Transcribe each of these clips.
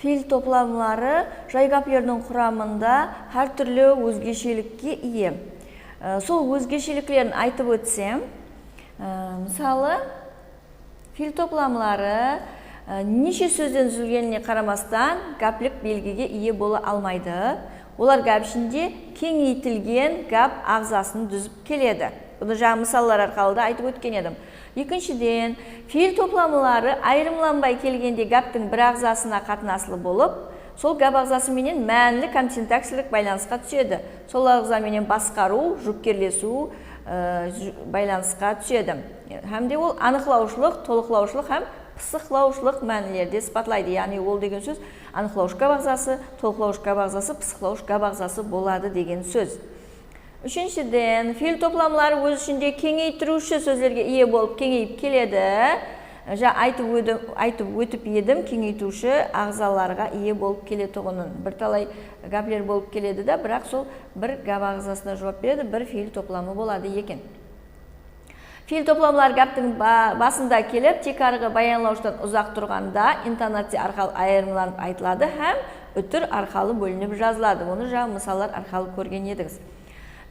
Фил топламлары жай гапьлердің құрамында әр түрлі өзгешелікке ие. Сол өзгешеліктерін айтып өтсем, мысалы, фил топламлары неше сөзден түзілгеніне қарамастан гәплік белгіге ие бола алмайды. Олар гәп ішінде кеңейтілген гәп ағзасын түзіп келеді. Бұны жаңа мысалдар арқылы да айтып өткен едім. Екіншіден, фил топламалары айырымланбай келгенде гәптің бір ағзасына қатынаслы болып, сол гәп ағзасыменен мәнілі консинтаксилік байланысқа түседі. Сол ағзаменен басқару, жүккерлесу байланысқа түседі. Һәм де ол анықлаушылық, толықлаушылық һәм пысықлаушылық мәнілерде сипатлайды. Яғни ол деген сөз анықлауыш гәп ағзасы, толықлауыш гәп ағзасы, пысықлауыш гәп ағзасы болады деген сөз. Үшіншіден, фил топламалары өз ішінде кеңейтіруші сөздерге ие болып кеңейіп келеді. Айтып өтіп едім, кеңейтуші ағзаларға ие болып келетұғынын. Бір талай гәплер болып келеді да, бірақ сол бір гәп ағзасына жауап береді, бір фил топламы болады екен. Фил топламалар гәптің басында келіп, тек арғы баянлауыштан ұзақ тұрғанда интонация арқалы айырымланып айтылады һәм үтір арқалы бөлініп жазылады. Оны жаңа мысалдар арқалы көрген едіңіз.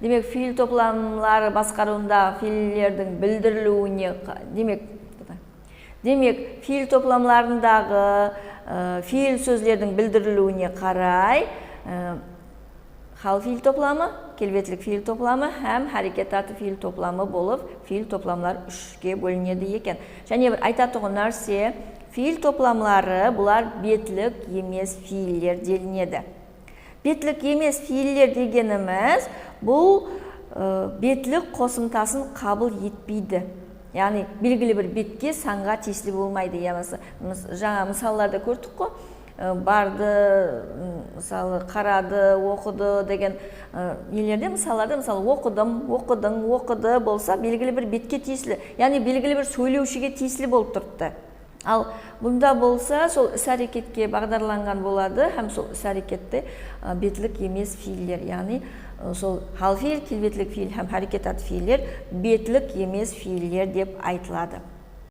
Демек, фил топламалары басқаруында филлердің білдірілуіне, демек, фил топламаларындағы фил сөздердің білдірілуіне қарай хал фил топламы, келбетлік фил топламы һәм харекетаты фил топламы болып, фил топламалар үшке бөлінеді екен. Және бір айтатұғын нәрсе, фил топламалары бұлар бетлік емес филлер делінеді. Бетлік емес филлер дегеніміз, бұл бетлік қосымтасын қабыл етпейді. Яғни, белгілі бір бетке санға тиесілі болмайды. Жаңа мысалларда көрдік қой, барды, мысалы, қарады, оқыды деген нелерде, мысалларда, мысалы, оқыды болса, белгілі бір бетке тиесілі, яғни белгілі бір сөйлеушіге тиесілі болып тұрды. Ал бұнда болса, сол іс-әрекетке бағдарланған болады, һәм сол іс-әрекетті бетлік емес филлер, яғни сол хал фил, келбетлік фил һәм харекетат филлер бетлік емес филлер деп айтылады.